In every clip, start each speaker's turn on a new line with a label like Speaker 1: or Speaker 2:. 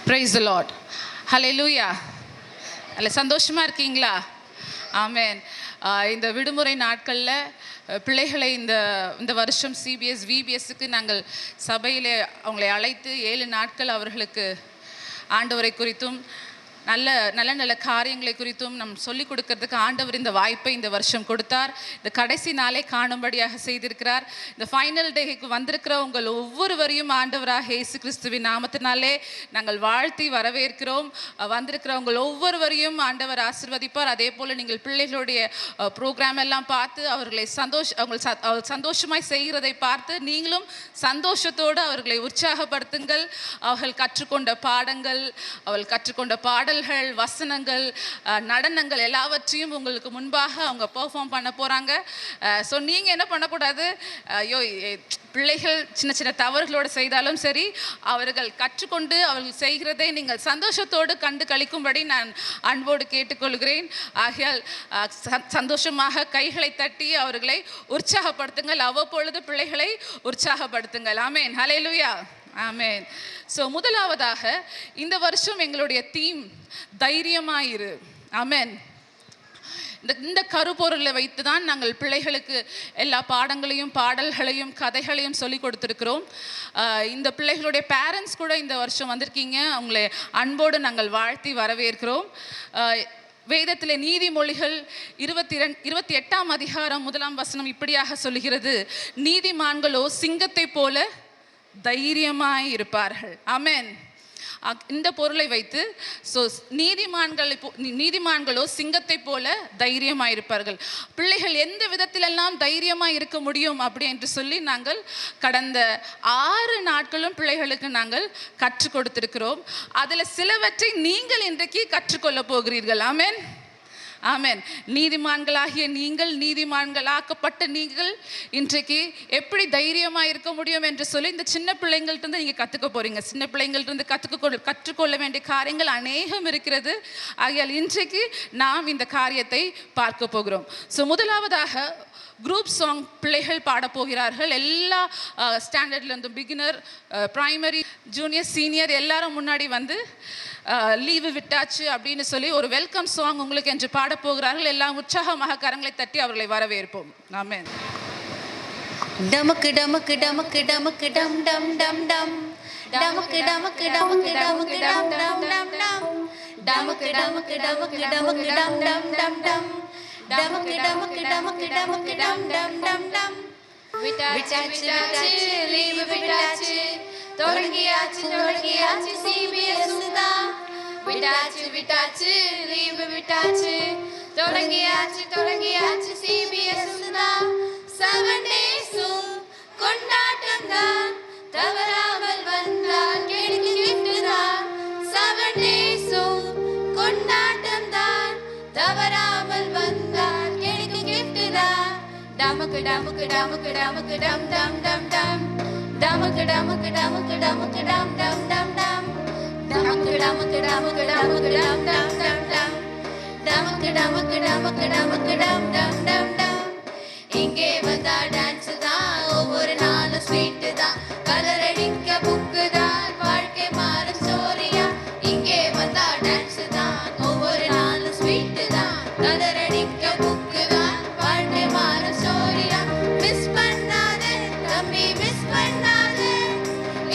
Speaker 1: Praise the Lord. Hallelujah. அல்ல சந்தோஷமாக இருக்கீங்களா? ஆமென். இந்த விடுமுறை நாட்களில் பிள்ளைகளை இந்த வருஷம் சிபிஎஸ் விபிஎஸ்க்கு நாங்கள் சபையில் அவங்களை அழைத்து 7 நாட்கள் அவர்களுக்கு ஆண்டவரை குறித்தும் நல்ல காரியங்களை குறித்தும் நம் சொல்லிக் கொடுக்கறதுக்கு ஆண்டவர் இந்த வாய்ப்பை இந்த வருஷம் கொடுத்தார். இந்த கடைசி நாளை காணும்படியாக செய்திருக்கிறார். இந்த ஃபைனல் டேக்கு வந்திருக்கிற உங்கள் ஒவ்வொருவரையும் ஆண்டவராக இயேசு கிறிஸ்துவின் நாமத்தினாலே நாங்கள் வாழ்த்தி வரவேற்கிறோம். வந்திருக்கிற உங்கள் ஒவ்வொருவரையும் ஆண்டவர் ஆசீர்வதிப்பார். அதே போல் நீங்கள் பிள்ளைகளுடைய ப்ரோக்ராம் எல்லாம் பார்த்து அவர்களை சந்தோஷமாய் செய்கிறதை பார்த்து நீங்களும் சந்தோஷத்தோடு அவர்களை உற்சாகப்படுத்துங்கள். அவர்கள் கற்றுக்கொண்ட பாடங்கள், அவர்கள் கற்றுக்கொண்ட பாடல்கள், வசனங்கள், நடனங்கள் எல்லாவற்றையும் உங்களுக்கு முன்பாக அவங்க பெர்ஃபார்ம் பண்ண போகிறாங்க. ஸோ நீங்கள் என்ன பண்ணக்கூடாது, ஐயோ பிள்ளைகள் சின்ன சின்ன தவறுகளோடு செய்தாலும் சரி, அவர்கள் கற்றுக்கொண்டு அவர்கள் செய்கிறதை நீங்கள் சந்தோஷத்தோடு கண்டு கழிக்கும்படி நான் அன்போடு கேட்டுக்கொள்கிறேன். ஆகையால் சந்தோஷமாக கைகளை தட்டி அவர்களை உற்சாகப்படுத்துங்கள். அவ்வப்பொழுது பிள்ளைகளை உற்சாகப்படுத்துங்கள். ஆமென். ஹல்லேலூயா. ஆமென். ஸோ முதலாவதாக இந்த வருஷம் எங்களுடைய தீம் தைரியமாயிரு. ஆமென். இந்த கருப்பொருளை வைத்து தான் நாங்கள் பிள்ளைகளுக்கு எல்லா பாடங்களையும் பாடல்களையும் கதைகளையும் சொல்லி கொடுத்துருக்கிறோம். இந்த பிள்ளைகளுடைய பேரண்ட்ஸ் கூட இந்த வருஷம் வந்திருக்கீங்க. அவங்களை அன்போடு நாங்கள் வாழ்த்தி வரவேற்கிறோம். வேதத்திலே நீதிமொழிகள் 28ஆம் அதிகாரம் 1ஆம் வசனம் இப்படியாக சொல்லுகிறது, நீதிமான்களோ சிங்கத்தை போல தைரியமாய் இருப்பார்கள். ஆமென். இந்த பொருளை வைத்து நீதிமான்களோ சிங்கத்தை போல தைரியமாய் இருப்பார்கள். பிள்ளைகள் எந்த விதத்திலெல்லாம் தைரியமாய் இருக்க முடியும் அப்படி என்று சொல்லி நாங்கள் கடந்த 6 நாட்களும் பிள்ளைகளுக்கு நாங்கள் கற்றுக் கொடுத்திருக்கிறோம். அதில் சிலவற்றை நீங்கள் இன்றைக்கு கற்றுக்கொள்ள போகிறீர்கள். ஆமென். ஆமென். நீதிமான்களாகிய நீங்கள், நீதிமான்களாக்கப்பட்ட நீங்கள் இன்றைக்கு எப்படி தைரியமாக இருக்க முடியும் என்று சொல்லி இந்த சின்ன பிள்ளைங்கள்ட்ட நீங்கள் கற்றுக்க போகிறீங்க. சின்ன பிள்ளைங்கள்ட்ட கற்றுக்கொள்ள வேண்டிய காரியங்கள் அநேகம் இருக்கிறது. ஆகையால் இன்றைக்கு நாம் இந்த காரியத்தை பார்க்க போகிறோம். ஸோ முதலாவதாக குரூப் சாங் பிள்ளைகள் பாடப்போகிறார்கள். எல்லா ஸ்டாண்டர்ட்லேருந்து பிகினர், ப்ரைமரி, ஜூனியர், சீனியர் எல்லாரும் முன்னாடி வந்து லீவு விட்டாச்சு அப்படின்னு சொல்லி ஒரு வெல்கம் சாங் உங்களுக்கு என்று பாடப்போகிறார்கள். எல்லாம் உற்சாகமாக கரங்களை தட்டி அவர்களை வரவேற்போம். ஆமென்.
Speaker 2: டமக்கு டமக்கு டமக்கு டமக்கு டம் டம் டம் டம் டமக்கு டமக்கு டமக்கு டமக்கு டம் டம் டம் டம் டமக்கு டமக்கு டமக்கு டமக்கு டம் டம் டம் டம் டமக்கு டமக்கு டமக்கு டமக்கு டம் டம் டம் டம் விட்டாச்சு லீவு விட்டாச்சு, தொடங்கியாச்சு சிபிஎஸ் தான். விட்டாச்சு லீவு விட்டாச்சு, தொடங்கியாச்சு சிபிஎஸ் தான். 7 days கொண்டாட்டம் தான், தவறாமல் வந்தால் கிடைக்குதான். 7 days கொண்டாட்டம் தான், தவறாமல் வந்தால் கிடைக்குதான். டமக்கு டமக்கு டமக்கு டமக்கு டம் டம் டம் டம் டமக்கு டமக்கு டமக்கு டமக்கு டம் டம் டம் டம் டமக்கு டமக்கு டமக்கு டமக்கு டம் டம் டம் டம் டமக்கு டமக்கு டமக்கு டமக்கு டம் டம் டம் டம். இங்கே வந்தா டான்ஸ் தான், ஒவ்வொரு நாளும் ஸ்வீட் தான், கலர் அடிக்க புக்கு தான், வாழ்க்கை மாற ஸ்டோரியா. இங்கே வந்தா டான்ஸ் தான், ஒவ்வொரு நாளும் ஸ்வீட் தான், கலர் அடிக்க புக்கு தான், வாழ்க்கை மாற ஸ்டோரியா. மிஸ் பண்ணாத தம்பி, மிஸ் பண்ணாத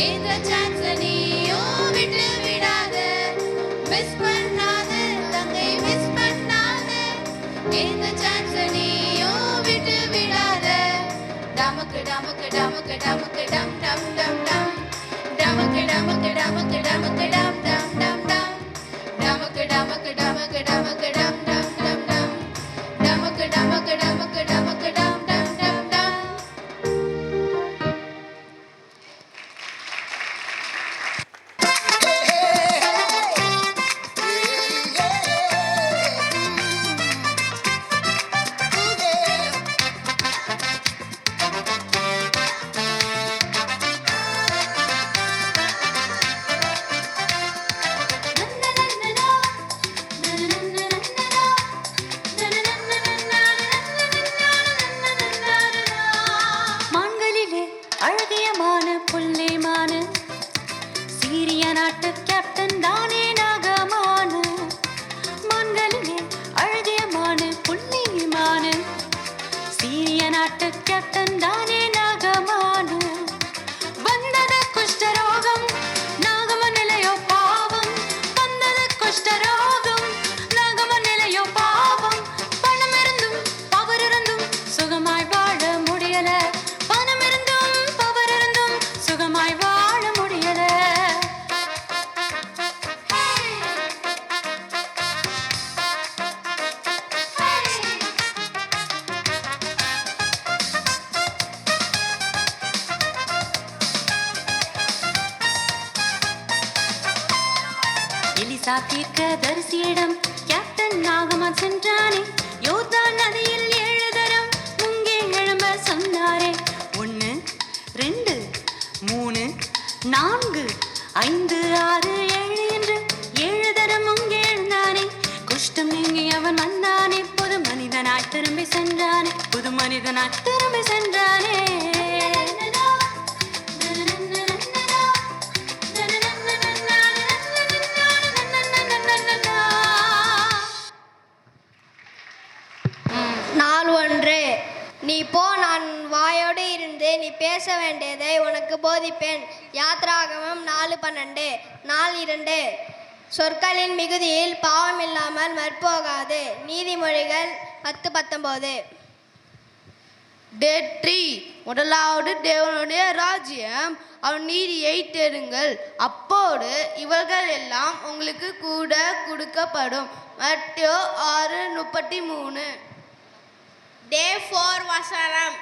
Speaker 2: இந்த சான்ஸ் நீயும் விட்டு விடாத. மிஸ் பண்ணாத தங்கை, மிஸ் பண்ணாத இந்த சான்ஸ் நீயும் விட்டு விடாத. டமக்கு டமக்கு டமக்கு டமக்கு டம் டம் டம் டம் டமக்கு டமக்கு டமக்கு டமக்கு டம் டம் டம் டம் டமக்கு டமக்கு டமக்கு டமக்கு டம் டம் டம் டம் டமக்கு டமக்கு டமக்கு டமக்கு டம் டம் டம் டம். போட்டு கேப்டன் தானே நாகமானு வந்தது குஷ்டரோகம் நாகம நிலையோ பாவம் வந்தது குஷ்டரோகம் நாகம நிலையோ பாவம் பணம் இருந்தும் பவர் இருந்தும் சுகமாய் வாழ முடியல பணம் இருந்தும் பவர் இருந்தும் சுகமாய் வாழ முடியல எலிசா தீர்க்கதரிசியிடம் கேப்டன் நாகமான் சென்றானே யோர்தான் நதியில் 7 தரம் முங்கே எழும்ப சொன்னாரே 1 2 3 4 5 6 7 என்று 7 தரம் முங்கே எழுந்தானே குஷ்டம் நீங்கி அவன் வந்தானே புது மனிதனாய் திரும்பி சென்றானே புது மனிதனாய் திரும்பி சென்றானே
Speaker 3: நாள் ஒன்று நீ போ நான் வாயோடு இருந்து நீ பேச வேண்டியதை உனக்கு போதிப்பேன் யாத்ராகமம் 4:12 நாள் 2 சொற்களின் மிகுதியில் பாவம் இல்லாமல் மற்போகாது நீதிமொழிகள் 10:19
Speaker 4: டே 3 முதலாவது தேவனுடைய ராஜ்யம் அவன் நீதியை தேடுங்கள் அப்போது இவர்கள் எல்லாம் உங்களுக்கு கூட கொடுக்கப்படும் மத்தேயு 6:33
Speaker 3: டே 4 வசனம்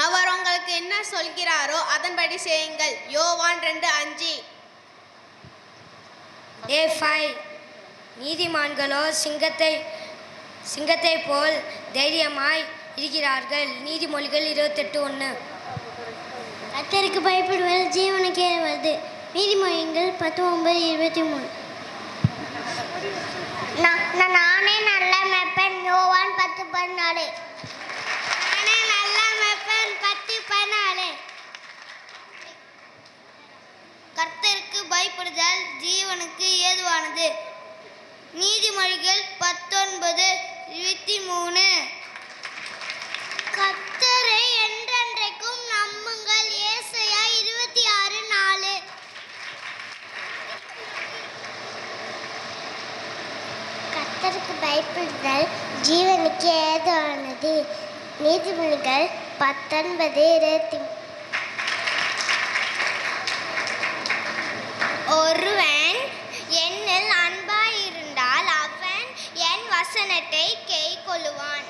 Speaker 3: அவர் உங்களுக்கு என்ன சொல்கிறாரோ அதன்படி செய்யுங்கள் யோவான் 2:5 டே 5 நீதிமான்களோ சிங்கத்தை போல் தைரியமாய் இருக்கிறார்கள் நீதிமொழிகள் 28:1
Speaker 5: கர்த்தருக்கு பயப்படுவது ஜீவனுக்கு ஏறுவது நீதிமொழிகள் 19:23 நானே நல்ல மெப்பன் யோவான் 10:14 நானே நல்ல மெப்பன் 10:14
Speaker 3: கர்த்தருக்கு பயப்படுதல் ஜீவனுக்கு ஏதுவானது நீதிமொழிகள் 19:23
Speaker 5: கர்த்தரை என்றென்றைக்கும் நம்புங்கள் ஏசாயா 26:4 கர்த்தருக்கு பயப்படுதல் ஜீவனுக்கு ஏதுவானது நீதிமொழிகள் 19:23
Speaker 3: ஒருவன் என்னில் அன்பாயிருந்தால் அவன் என் வசனத்தை கைக்கொள்ளுவான்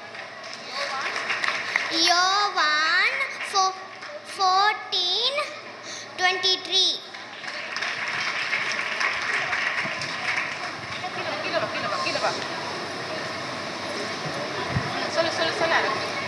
Speaker 3: யோவான் 14:23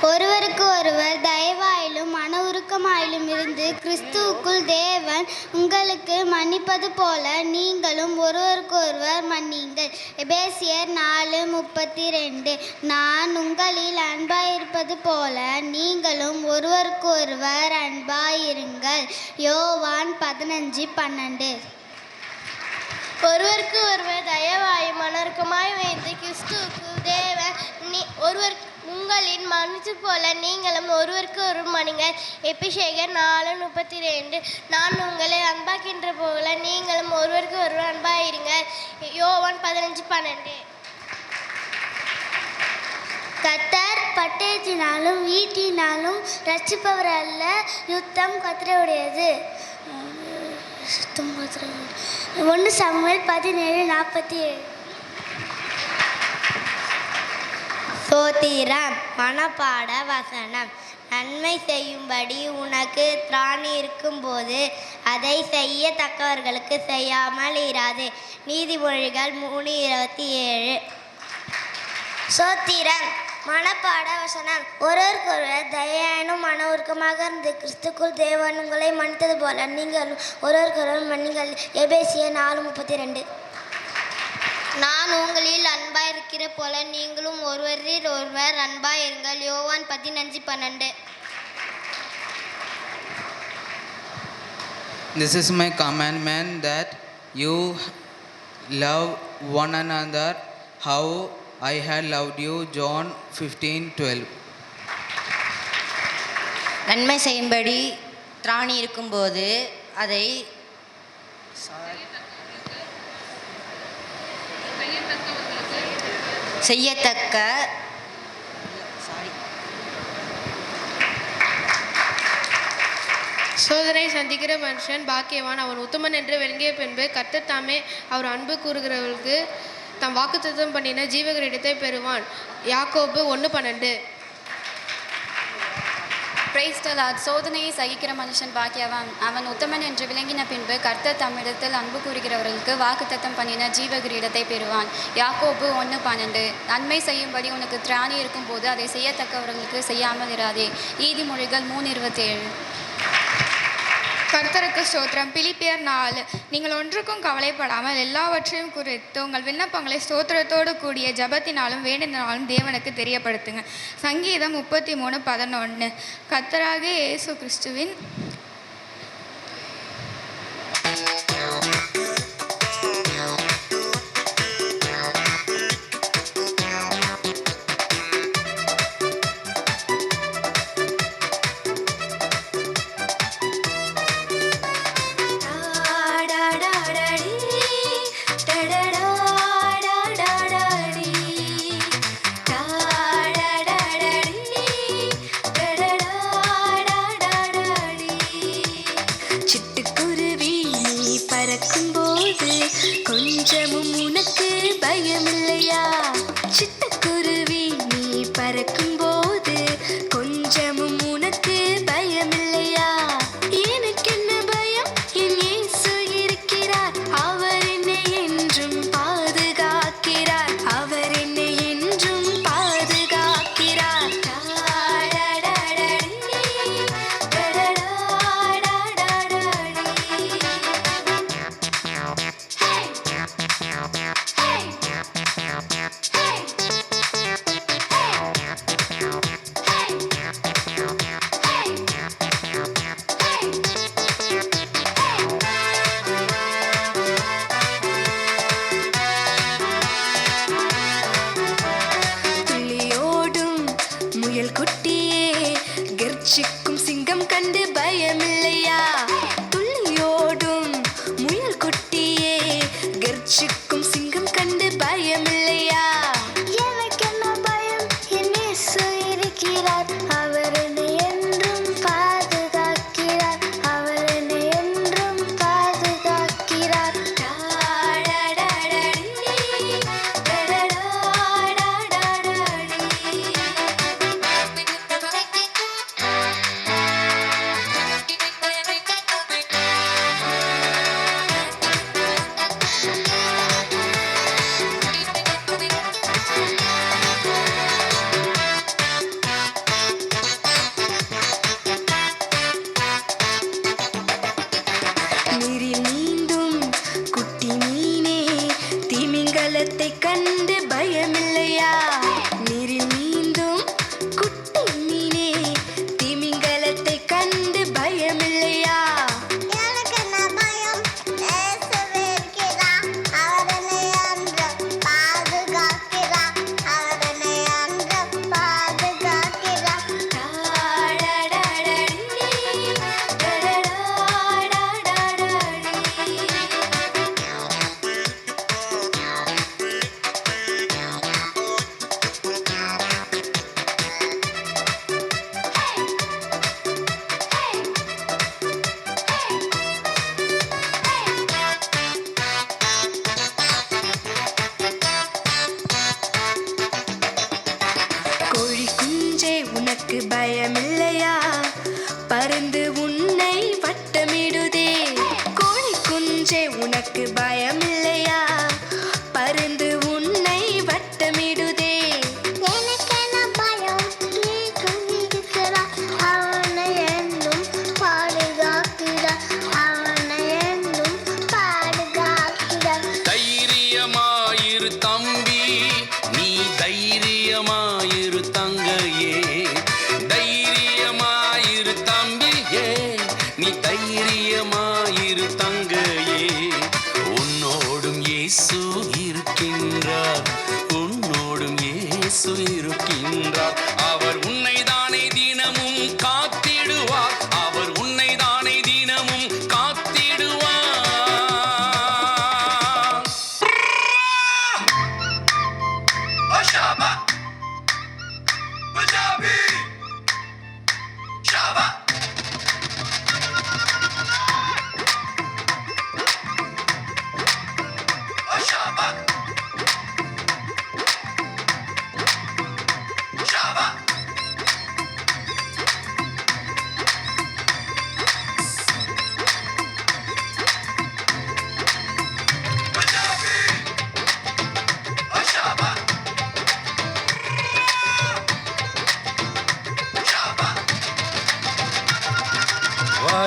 Speaker 5: ஒருவருக்கு ஒருவர் தயவாயிலும் மன உருக்கமாயிலும் இருந்து கிறிஸ்துவுக்குள் தேவன் உங்களுக்கு மன்னிப்பது போல நீங்களும் ஒருவருக்கொருவர் மன்னியுங்கள் எபேசியர் 4:32 நான் உங்களில் அன்பாயிருப்பது போல நீங்களும் ஒருவருக்கொருவர் அன்பாயிருங்கள் யோவான் 15:12
Speaker 3: ஒருவருக்கு ஒருவர் தயவாயும் மனருக்கமாய் வைத்து கிறிஸ்துவுக்குள் தேவன் ஒருவர் உங்களின் மன்னிச்சு போல நீங்களும் ஒருவருக்கு ஒரு மணிங்கள் எபிஷேகர் 4:32 நான் உங்களை அன்பாக்கின்ற போல நீங்களும் ஒருவருக்கு ஒருவர் அன்பாயிருங்கள் யோவான் 15:12
Speaker 5: கர்த்தர் பட்டயத்தினாலும் ஈட்டினாலும் ரட்சிப்பவர் அல்ல யுத்தம் கர்த்தருடையது 1 சாமுவேல் 17:47
Speaker 3: சோத்திரம் மனப்பாட வசனம் நன்மை செய்யும்படி உனக்கு திராணி இருக்கும்போது அதை செய்யத்தக்கவர்களுக்கு செய்யாமல் இராது நீதிமொழிகள் 3:27
Speaker 5: சோத்திரம் மனப்பாட வசனம் ஒருவருக்கொருவர் தயானும் மன உருக்கமாக இருந்து கிறிஸ்துக்குள் தேவன் உங்களை மன்னித்தது போல நீங்கள் ஒருவருக்கொருவர் மன்னிங்கள் எபேசியர் 4:32
Speaker 3: நான் உங்களில் அன்பாயிருக்கிற போல நீங்களும் ஒருவரில் ஒருவர் அன்பாயிருங்கள் யோவான் 15:12
Speaker 6: This is my commandment that you love one another how I had loved you. John 15:12.
Speaker 7: நன்மை செய்யும்படி திராணி இருக்கும்போது அதை செய்யத்தக்க
Speaker 8: சோதனை சந்திக்கிற மனுஷன் பாக்கியவான், அவன் உத்தமன் என்று விளங்கிய பின்பு கர்த்தர் தாமே அவர் அன்பு கூறுகிறவர்களுக்கு தம் வாக்குத்தத்தம் பண்ணின ஜீவகிரீடத்தை பெறுவான். யாக்கோபு 1:12.
Speaker 2: Praise the Lord. சோதனையை சகிக்கிற மனுஷன் பாக்கியவான், அவன் உத்தமன் என்று விளங்கின பின்பு கர்த்தர் தம்மிடத்தில் அன்பு கூறுகிறவர்களுக்கு வாக்குத்தத்தம் பண்ணின ஜீவ கிரீடத்தை பெறுவான். யாக்கோபு 1:12. நன்மை செய்யும்படி உனக்கு திராணி இருக்கும்போது அதை செய்யத்தக்கவர்களுக்கு செய்யாமல் இராதே. நீதிமொழிகள் 3:27.
Speaker 9: கர்த்தருக்கு ஸ்தோத்திரம். பிலிப்பியர் 4. நீங்கள் ஒன்றுக்கும் கவலைப்படாமல் எல்லாவற்றையும் குறித்து உங்கள் விண்ணப்பங்களை ஸ்தோத்திரத்தோடு கூடிய ஜபத்தினாலும் வேண்டினாலும் தேவனுக்கு தெரியப்படுத்துங்க. சங்கீதம் 33:11. கர்த்தராகிய இயேசு கிறிஸ்துவின்
Speaker 2: கொஞ்சமும் உனக்கு பயமில்லையா? சிட்டுக்குருவி நீ பறக்கும் போது கொஞ்சமும் உனக்கு பயமில்லையா? எனக்கு என்ன பயம், என் இயேசு இருக்கிறார், அவர் என்னை என்றும் பாதுகாக்கிறார், அவர் என்னை என்றும் பாதுகாக்கிறார். துள்ளியோடும் முயல் குட்டியே, கர்ஜிக்கும் சிங்கம் கண்டு பயமில்லையா? துள்ளியோடும் முயல் குட்டியே, கர்ஜிக்கும் சிங்கம் கண்டு பயமில்லையா?
Speaker 5: எனக்கு என்ன பயம், என் இயேசு இருக்கிறார், அவர் என்னை என்றும் பாதுகாக்கிறார், அவர் என்னை என்றும் பாதுகாக்கிறார்.
Speaker 2: நீரில் நீந்தும் குட்டி மீனே, திமிங்கலத்தை கண்டு பயமில்லையா? நீரில் நீந்தும் குட்டி மீனே, திமிங்கலத்தை கண்டு பயமில்லையா?
Speaker 5: எனக்கு என்ன பயம், இயேசு இருக்கிறார், அவர் என்னை என்றும் பாதுகாக்கிறார், அவர் என்னை என்றும் பாதுகாக்கிறார்.
Speaker 2: கோழி குஞ்சே உனக்கு பயமில்லையா? பருந்து உன்னை வட்டமிடுதே. கோழி குஞ்சே உனக்கு பயமில்லையா? பருந்து உன்னை வட்டமிடுதே.
Speaker 5: எனக்கு என்ன பயம், இயேசு இருக்கிறார், அவனை என்றும் பாதுகாக்கிறார், அவனை என்றும் பாதுகாக்கிறார்.
Speaker 10: தைரியமாயிரு தம்பி, நீ தைரியமாயிரு தங்கையே, தைரியமாயிரு தம்பியே, நீ தைரியமாயிரு தங்கையே. உன்னோடும் இயேசு இருக்கின்றார், உன்னோடும் இயேசு இருக்கின்றார், அவர் உன்னை தானே தினமும் காத்திடுவார்.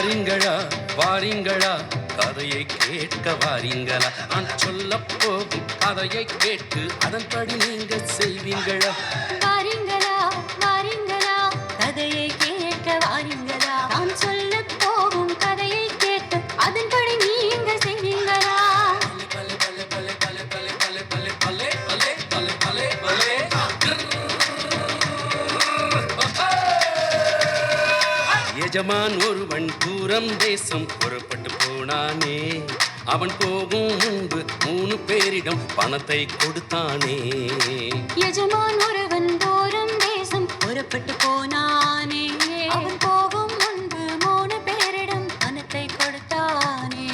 Speaker 10: வாரீங்களா வாரீங்களா கதையை கேட்க வாரீங்களா நான் சொல்ல போகும் கதையை கேட்டு அதன்படி நீங்க செய்வீங்களா
Speaker 2: வாரீங்களா வாரீங்களா கதையை கேட்க வாரீங்களா நான் சொல்ல போகும் கதையை கேட்டு அதன்படி நீங்க செய்வீங்களா
Speaker 10: எஜமான் ஒருவன் தூரம் தேசம் புறப்பட்டு போனானே அவன் போகும் முன்பு 3 பேரிடம் பணத்தை கொடுத்தானே
Speaker 2: எஜமான் ஒருவன் தூரம் தேசம் புறப்பட்டு போனானே அவன் போகும் முன்பு 3 பேரிடம் பணத்தை கொடுத்தானே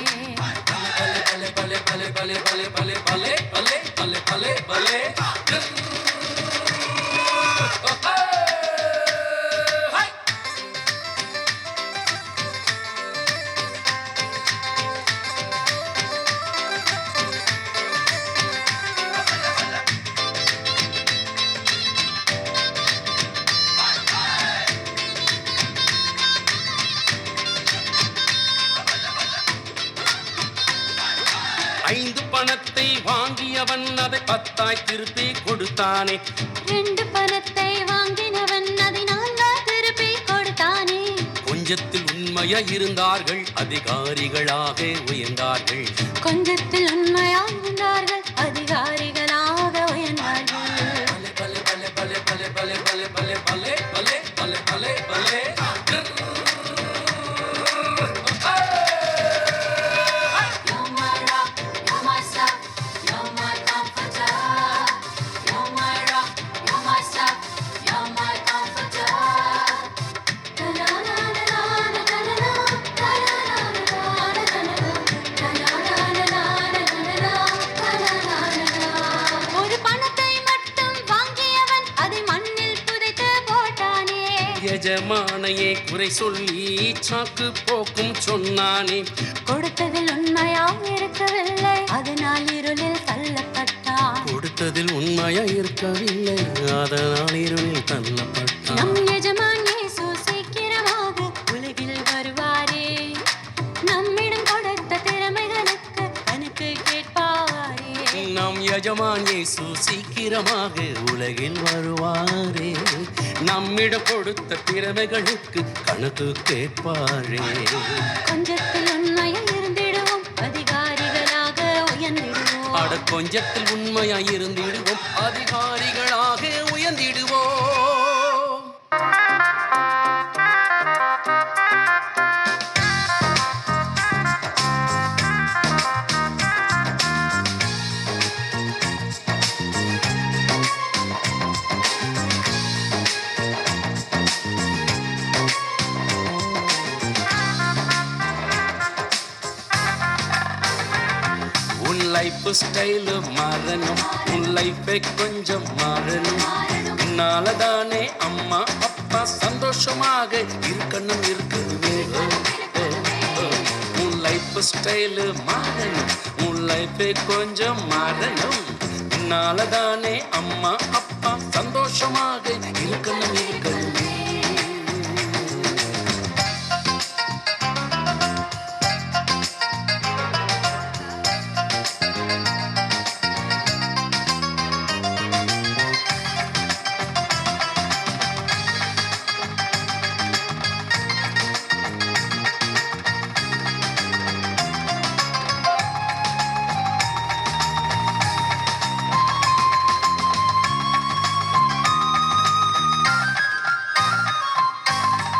Speaker 10: ஐந்து பணத்தை வாங்கியவன் அதை 10 திருப்பி கொடுத்தானே
Speaker 2: 2 பணத்தை வாங்கினவன் அதை 4 திருப்பி கொடுத்தானே
Speaker 10: கொஞ்சத்தில் உண்மையா இருந்தார்கள் அதிகாரிகளாக உயர்ந்தார்கள்
Speaker 2: கொஞ்சத்தில் உண்மையாய் இருந்தார்கள் அதிகாரிகளாக உயர்ந்தார்கள் ஒரு பணத்தை மட்டும் வாங்கியவன் அதை மண்ணில் புதைத்து போட்டானே
Speaker 10: எஜமானையே குறை சொல்லி சாக்கு போக்கும் சொன்னானே
Speaker 2: கொடுத்ததில் உண்மையாக இருக்கவில்லை அதனால் இருளில் தள்ளப்பட்டான்
Speaker 10: கொடுத்ததில் உண்மையா இருக்கவில்லை அதனால் இருளில் தள்ளப்பட்டான்
Speaker 2: நம் எஜமான் இயேசு சீக்கிரமாக உலகில் வருவாரே நம்மிடம் கொடுத்த திறமைகளுக்கு கணக்கு கேட்பாரே
Speaker 10: நம் எஜமான் இயேசு சீக்கிரமாக உலகில் வருவாரே நம்மிடம் கொடுத்த திறமைகளுக்கு கணக்கு கேட்பாரே
Speaker 2: கொஞ்சத்தில் உண்மையில் இருந்திடுவோம் அதிகாரிகளாக உயர்ந்திடுவோம்
Speaker 10: அட கொஞ்சத்தில் உண்மையாய் இருந்திடுவோம் அதிகாரிகளாக உயர்ந்திடுவோம் உன் லைஃப் ஸ்டைல் மாறணும் உன் லைஃபை கொஞ்சம் மாறணும் உன்னால தானே அம்மா அப்பா சந்தோஷமாக இருக்கணும் இருக்குதுவே உன் லைஃப் ஸ்டைல் மாறணும் உன் லைஃபை கொஞ்சம் மாறணும் உன்னால தானே அம்மா அப்பா சந்தோஷமாக இருக்கணும் இருக்கணுமே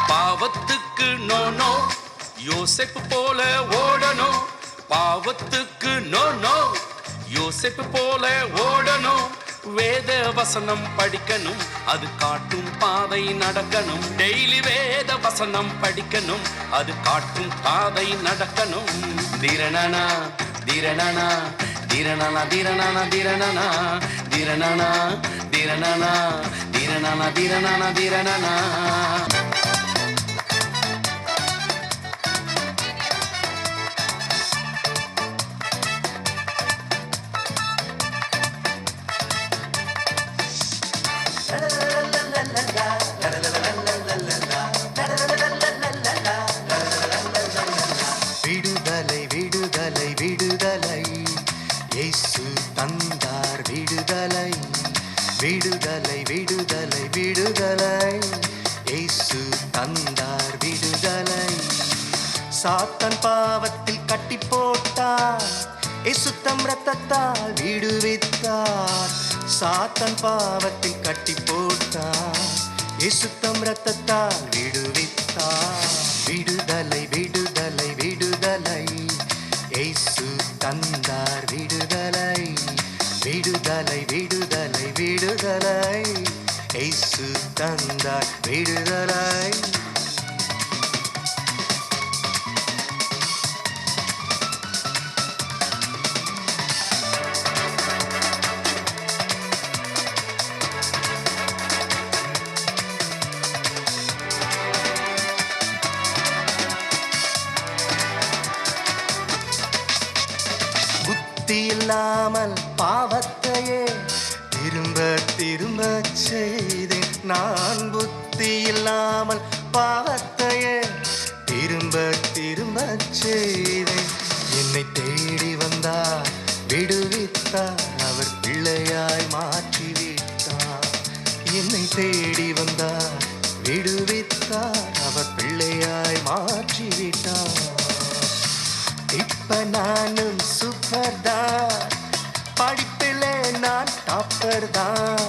Speaker 10: பாவத்துக்கு நோ நோ யோசேப்பு போல ஓடணும் பாவத்துக்கு நோ நோ யோசேப்பு போல ஓடணும் வேத வசனம் படிக்கணும் அது காட்டும் பாதை நடக்கணும் டெய்லி வேத வசனம் படிக்கணும் அது காட்டும் பாதை நடக்கணும் திரணனா திரணனா திரணனா திரணனா திரணனா திரணனா திரணனா திரணனா திரணனா திரணனா
Speaker 11: விடுதலை விடுதலை இயேசு தந்தார் விடுதலை. சாத்தான் பாவத்தில் கட்டி போட்டார், இயேசு தம் இரத்தத்தால் விடுவித்தார். சாத்தான் பாவத்தில் கட்டி போட்டார், இயேசு தம் இரத்தத்தால் விடுவித்தார். விடுதலை விடுதலை விடுதலை இயேசு தந்தார் விடுதலை. விடுதலை விடுதலை விடுதலை இயேசு தந்தார் விடுதலை. புத்தி இல்லாமல் பாவத்தையே திரும்ப திரும்ப செய்தேன் நான். புத்தி இல்லாமல் பாவத்தையே திரும்ப திரும்ப செய்தேன். என்னை தேடி வந்தார், விடுவித்தார், அவர் பிள்ளையாய் மாற்றிவிட்டார். என்னை தேடி வந்தார், விடுவித்தார், அவர் பிள்ளையாய் மாற்றிவிட்டார். இப்ப நானும் சூப்பர் தான், படிப்பிலே நான் டாப்பர் தான்,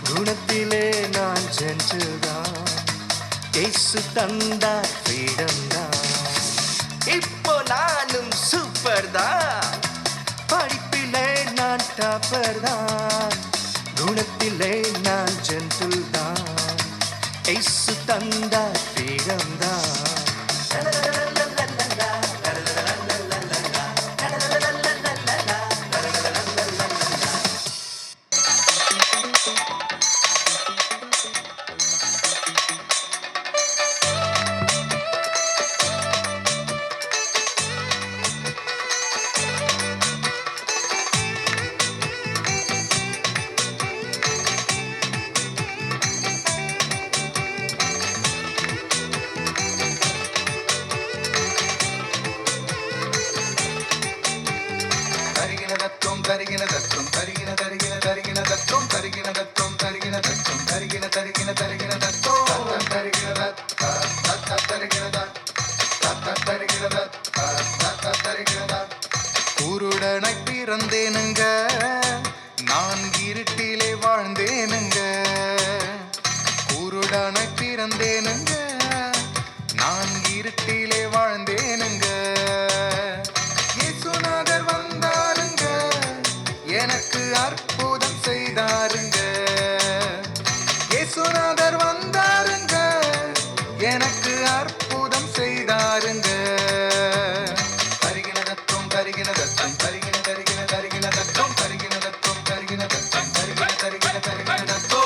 Speaker 11: குணத்திலே நான் ஜென்டில் தான். இயேசு தந்தார் ஃப்ரீடம் தான். இப்போ நானும் சூப்பர் தான், படிப்பிலே நான் டாப்பர் தான், குணத்திலே நான் ஜென்டில் தான். இயேசு தந்தார் ஃப்ரீடம் தான். குருடனை பிறந்தேனுங்க, நான் இருட்டிலே வாழ்ந்தேனுங்க. குருடனை பிறந்தேனுங்க, நான் இருட்டிலே வாழ்ந்தேனுங்க. இயேசுநாதர் வந்தாருங்க, எனக்கு அற்புதம் செய்தாருங்க. இயேசுநாதர் வந்தாருங்க, எனக்கு அற்புதம் செய்தாருங்க. தரிகினதத்தும் தரிகினதத்தும் தரிகின தரிகின தரிகினதத்தும் தரிகினதத்தும் தரிகினதத்தும் தரிகின தரிகின தரிகினதத்தோ.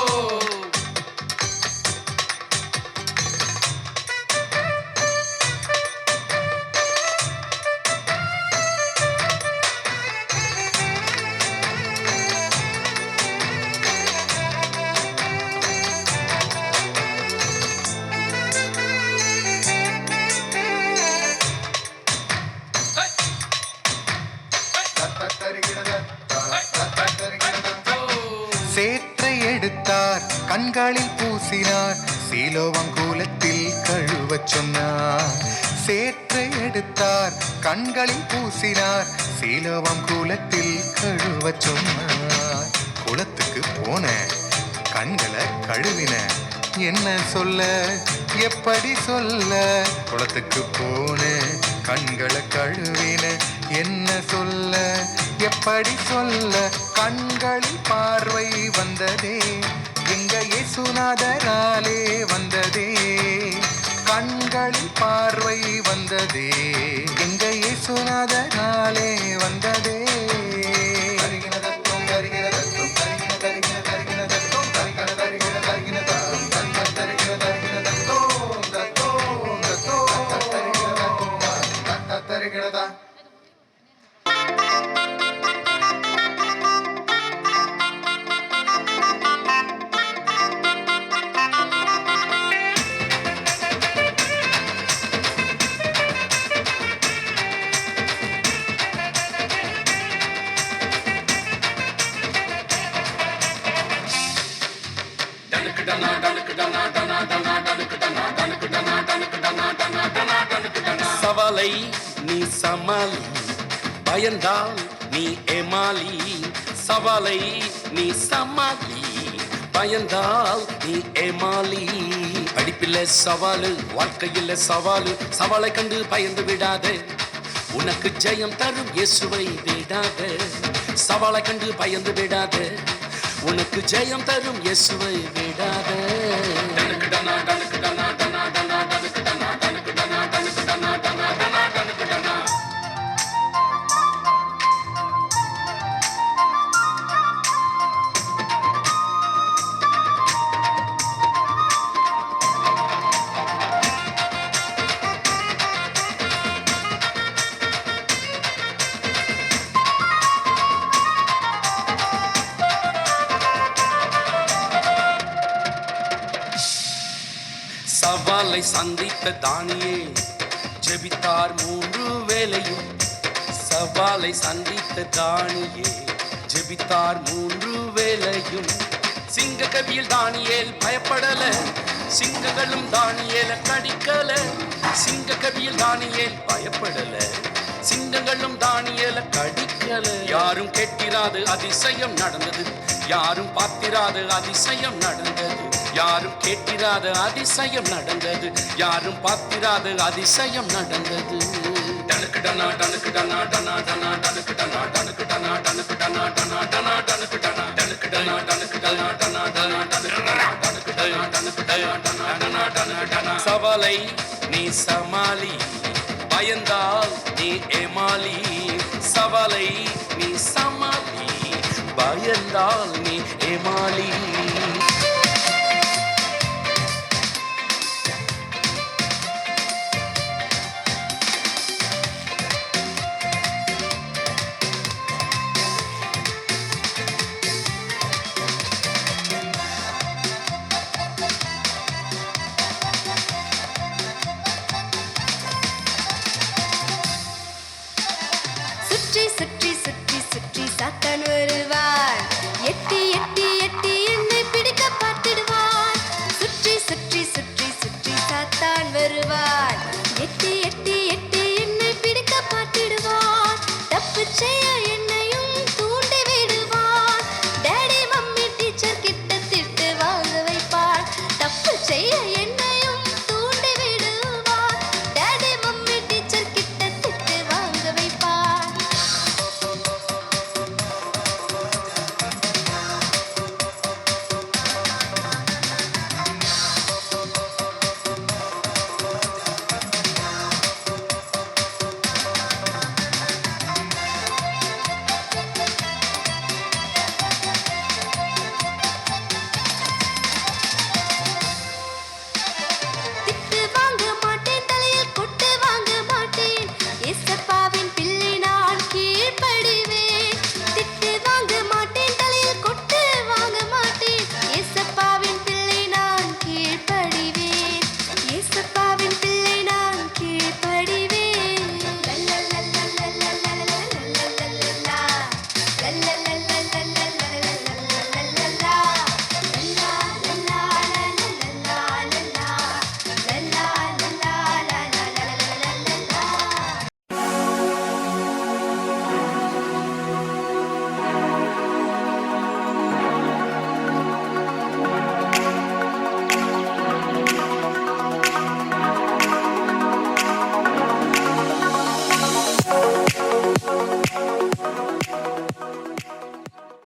Speaker 11: சேற்றை எடுத்தார், கண்களில் பூசினார், சீலோவங்கூலத்தில் கழுவச் சொன்னார். சேற்றை எடுத்தார், கண்களில் பூசினார், சீலோவங்கூலத்தில் கழுவச் சொன்னார். குளத்துக்கு போன, கண்களை கழுவின, என்ன சொல்ல எப்படி சொல்ல? குளத்துக்கு போன, கண்களை கழுவின, என்ன சொல்ல எப்படி சொல்ல? கண்களில் பார்வை வந்ததே, எங்க இயேசுநாதராலே வந்ததே. கண்களில் பார்வை வந்ததே, எங்க இயேசுநாதராலே வந்ததே. தரிகினதத்தும் தரிகினதத்தும் தரிகின தரிகின தரிகினதத்தும் தரிகின தரிகின தரிகினதத்தும் தரிகின தரிகின தரிகினதத்தும் தத்தும் தத்தும் தரிகினதத்தும் தரிகினதா.
Speaker 10: சவாலை நீ சமாளி, பயந்தால் நீ ஏமாளி. சவாலை நீ சமாளி, பயந்தால் நீ ஏமாளி. படிப்பில்ல சவாலு, வாழ்க்கையில் சவாலு. சவாலை கண்டு பயந்து விடாதே, உனக்கு ஜெயம் தரும் இயேசுவை விடாத. சவாலை கண்டு பயந்து விடாத, உனக்கு ஜெயம் தரும் இயேசுவை விடாத. சவாலை சந்தித்த தானியேல் ஜெபித்தார் 3 வேளையும். சவாலை சந்தித்த தானியேல் ஜெபித்தார் 3 வேளையும். சிங்க கவியில் தானியேல் பயப்படல, சிங்கங்களும் தானியேல கடிக்கல. சிங்க கவியில் தானியேல் பயப்படல, சிங்கங்களும் தானியேல கடிக்கல. யாரும் கேட்டிராது அதிசயம் நடந்தது, யாரும் பார்த்திராது அதிசயம் நடந்தது. யாரும் கேட்டிராத அதிசயம் நடந்தது, யாரும் பார்த்திராத அதிசயம் நடந்தது. டனக்குடனா டனக்குடனா டனா டனா டனக்குடனா டனக்குடனா டனக்குடனா டனா டனா டனக்குடனா டனக்குடனா டனக்குடனா டனா டனா டனக்குடனா டனக்குடனா டனக்குடனா டனா டனா டனக்குடனா. சவாலை நீ சமாளி, பயந்தால் நீ ஏமாளி. சவாலை நீ சமாளி, பயந்தால் நீ ஏமாளி.